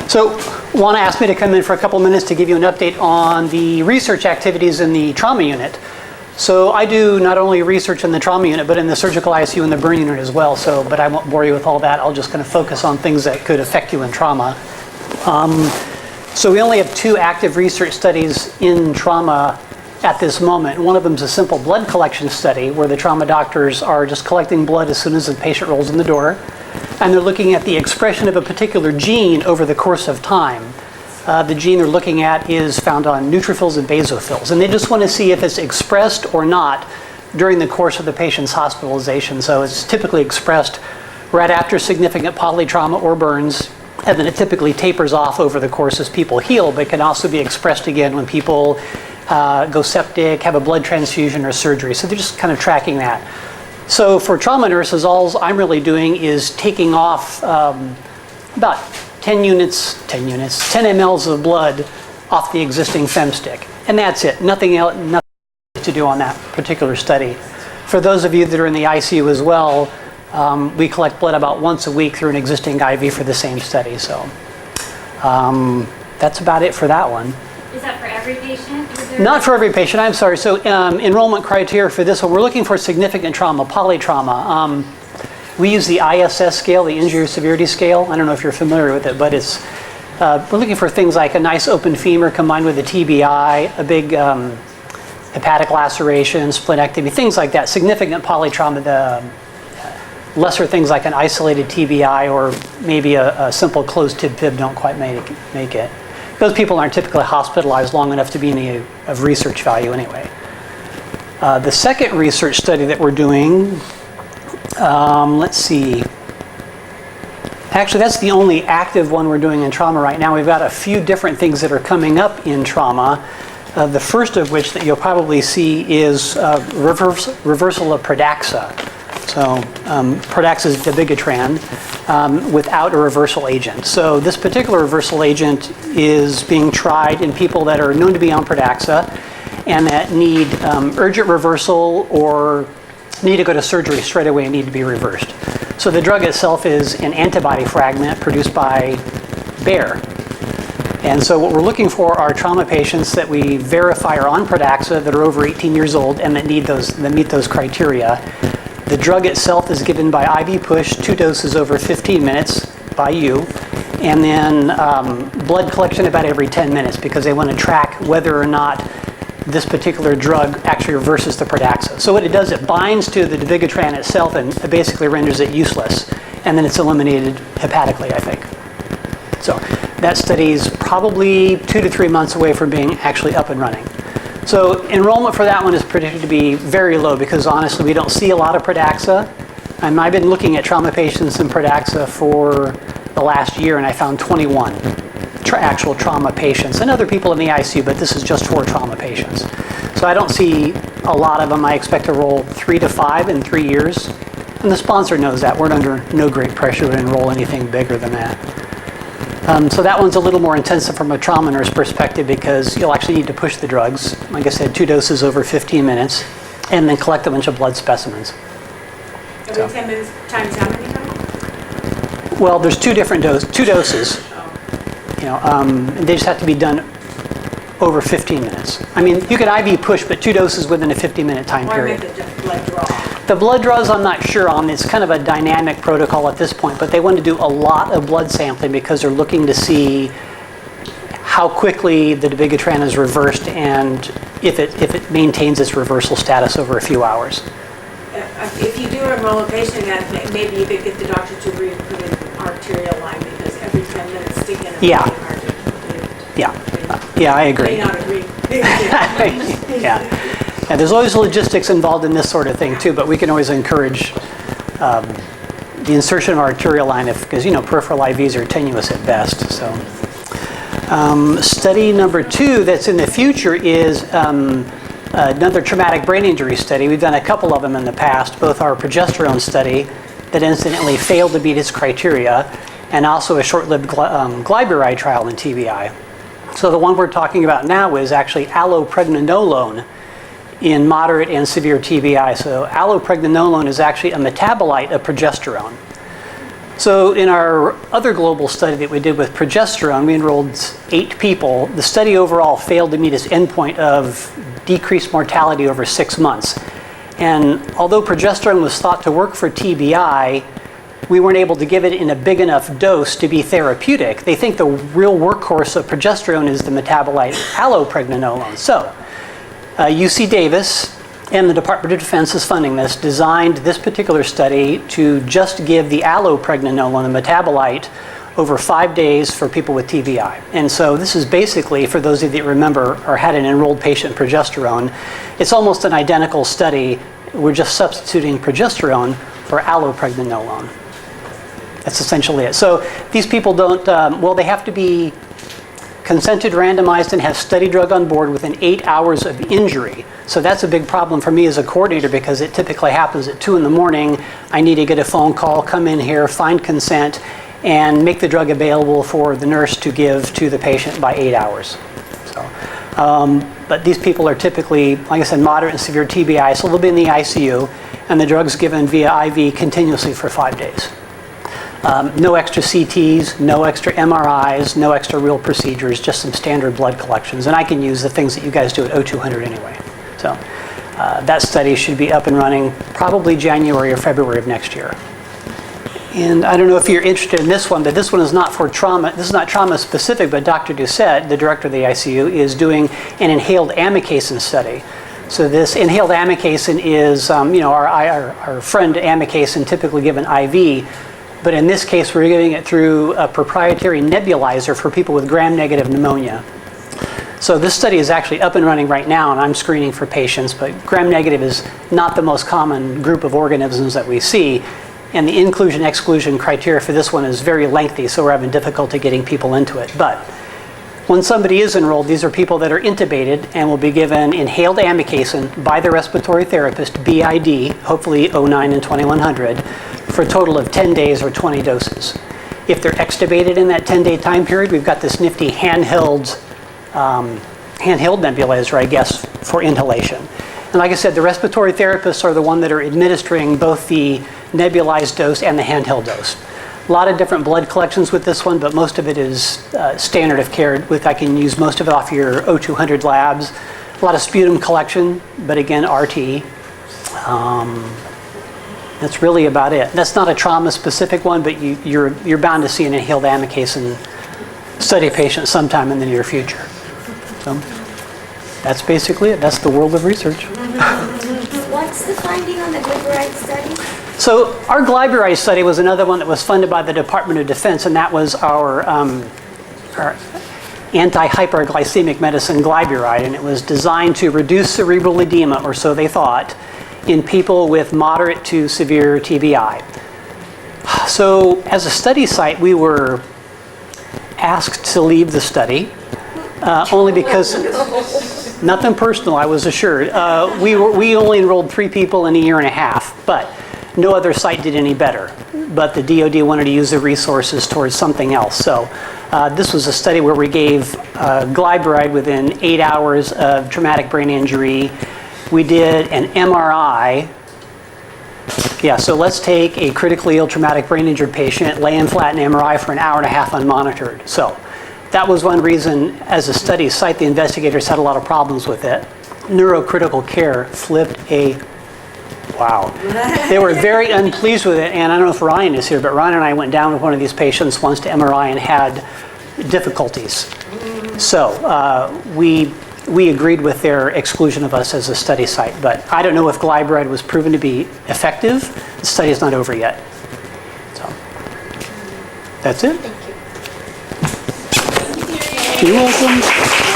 So Juana asked me to come in for a couple minutes to give you an update on the research activities in the trauma unit. So I do not only research in the trauma unit, but in the surgical ICU and the burn unit as well. But I won't bore you with all that. I'll just kind of focus on things that could affect you in trauma. So we only have 2 active research studies in trauma at this moment. One of them is a simple blood collection study where the trauma doctors are just collecting blood as soon as the patient rolls in the door. And they're looking at the expression of a particular gene over the course of time. The gene they're looking at is found on neutrophils and basophils. And they just want to see if it's expressed or not during the course of the patient's hospitalization. So it's typically expressed right after significant polytrauma or burns. And then it typically tapers off over the course as people heal, but can also be expressed again when people go septic, have a blood transfusion or surgery. So they're just kind of tracking that. So for trauma nurses, all I'm really doing is taking off about 10 mLs of blood off the existing femstick. And that's it. Nothing else to do on that particular study. For those of you that are in the ICU as well, we collect blood about once a week through an existing IV for the same study. So that's about it for that one. Is that for every patient? Not for every patient, I'm sorry. So enrollment criteria for this one, we're looking for significant trauma, polytrauma. We use the ISS scale, the injury severity scale. I don't know if you're familiar with it, but it's we're looking for things like a nice open femur combined with a TBI, a big hepatic laceration, splenectomy, things like that. Significant polytrauma, the lesser things like an isolated TBI or maybe a simple closed tib fib don't quite make it. Those people aren't typically hospitalized long enough to be any of research value anyway. The second research study that we're doing, let's see. Actually, that's the only active one we're doing in trauma right now. We've got a few different things that are coming up in trauma. The first of which that you'll probably see is reversal of Pradaxa. So Pradaxa is dabigatran without a reversal agent. So this particular reversal agent is being tried in people that are known to be on Pradaxa and that need urgent reversal or need to go to surgery straight away and need to be reversed. So the drug itself is an antibody fragment produced by Bayer. And so what we're looking for are trauma patients that we verify are on Pradaxa that are over 18 years old and that meet those criteria. The drug itself is given by IV push, 2 doses over 15 minutes by you, and then blood collection about every 10 minutes because they want to track whether or not this particular drug actually reverses the Pradaxa. So what it does, it binds to the dabigatran itself and it basically renders it useless, and then it's eliminated hepatically, I think. So that study is probably 2 to 3 months away from being actually up and running. So enrollment for that one is predicted to be very low because honestly we don't see a lot of Pradaxa. I've been looking at trauma patients in Pradaxa for the last year and I found 21 actual trauma patients and other people in the ICU, but this is just for trauma patients. So I don't see a lot of them. I expect to roll 3 to 5 in 3 years. And the sponsor knows that. We're under no great pressure to enroll anything bigger than that. So that one's a little more intensive from a trauma nurse perspective because you'll actually need to push the drugs. Like I said, 2 doses over 15 minutes and then collect a bunch of blood specimens. Every 10 minutes times how many times? Well, there's 2 doses. You know, they just have to be done over 15 minutes. I mean, you could IV push, but 2 doses within a 15-minute time period. The blood draw. The blood draws I'm not sure on. It's kind of a dynamic protocol at this point, but they want to do a lot of blood sampling because they're looking to see how quickly the dabigatran is reversed and if it maintains its reversal status over a few hours. If you do enroll a patient, maybe you could get the doctor to put in an arterial line because every 10 minutes sticking in a Yeah, I agree. May not agree. Yeah, there's always logistics involved in this sort of thing too, but we can always encourage the insertion of arterial line because peripheral IVs are tenuous at best. So study number 2 that's in the future is another traumatic brain injury study. We've done a couple of them in the past, both our progesterone study that incidentally failed to meet its criteria and also a short-lived Glyburide trial in TBI. So the one we're talking about now is actually Pregnenolone in moderate and severe TBI. So Pregnenolone is actually a metabolite of progesterone. So in our other global study that we did with progesterone, we enrolled 8 people. The study overall failed to meet its endpoint of decreased mortality over 6 months. And although progesterone was thought to work for TBI, we weren't able to give it in a big enough dose to be therapeutic. They think the real workhorse of progesterone is the metabolite allopregnenolone. So UC Davis and the Department of Defense is funding this, designed this particular study to just give the allopregnenolone, the metabolite, over 5 days for people with TBI. And so this is basically, for those of you that remember or had an enrolled patient progesterone, it's almost an identical study. We're just substituting progesterone for allopregnenolone. That's essentially it. So these people don't, they have to be consented, randomized, and have study drug on board within 8 hours of injury. So that's a big problem for me as a coordinator because it typically happens at 2 in the morning. I need to get a phone call, come in here, find consent, and make the drug available for the nurse to give to the patient by 8 hours. So, but these people are typically, like I said, moderate and severe TBI, so they'll be in the ICU, and the drug's given via IV continuously for 5 days. No extra CTs, no extra MRIs, no extra real procedures, just some standard blood collections. And I can use the things that you guys do at 0200 anyway. So that study should be up and running probably January or February of next year. And I don't know if you're interested in this one, but this one is not for trauma. This is not trauma specific, but Dr. Doucette, the director of the ICU, is doing an inhaled amikacin study. So this inhaled amikacin is, our friend amikacin typically given IV. But in this case, we're giving it through a proprietary nebulizer for people with gram-negative pneumonia. So this study is actually up and running right now, and I'm screening for patients, but gram-negative is not the most common group of organisms that we see, and the inclusion-exclusion criteria for this one is very lengthy, so we're having difficulty getting people into it. But when somebody is enrolled, these are people that are intubated and will be given inhaled amikacin by the respiratory therapist, BID, hopefully 09 and 2100, for a total of 10 days or 20 doses. If they're extubated in that 10-day time period, we've got this nifty handheld nebulizer, I guess, for inhalation. And like I said, the respiratory therapists are the one that are administering both the nebulized dose and the handheld dose. A lot of different blood collections with this one, but most of it is standard of care. I can use most of it off your 0200 labs. A lot of sputum collection, but again, RT. That's really about it. That's not a trauma-specific one, but you're bound to see an inhaled amikacin study patient sometime in the near future. So that's basically it. That's the world of research. What's the finding on the Glyburide study? So our Glyburide study was another one that was funded by the Department of Defense, and that was our antihyperglycemic medicine, Glyburide, and it was designed to reduce cerebral edema, or so they thought, in people with moderate to severe TBI. So as a study site, we were asked to leave the study, only because, nothing personal, I was assured. We only enrolled 3 people in a year and a half, but no other site did any better. But the DoD wanted to use the resources towards something else. So this was a study where we gave Glyburide within 8 hours of traumatic brain injury. We did an MRI. Yeah, so let's take a critically ill traumatic brain injured patient, lay him flat in MRI for an hour and a half unmonitored. So that was one reason, as a study site, the investigators had a lot of problems with it. Neurocritical care flipped a wow. They were very unpleased with it, and I don't know if Ryan is here, but Ryan and I went down with one of these patients once to MRI and had difficulties. So we agreed with their exclusion of us as a study site, but I don't know if Glyburide was proven to be effective. The study is not over yet. So that's it. Thank you. You're welcome.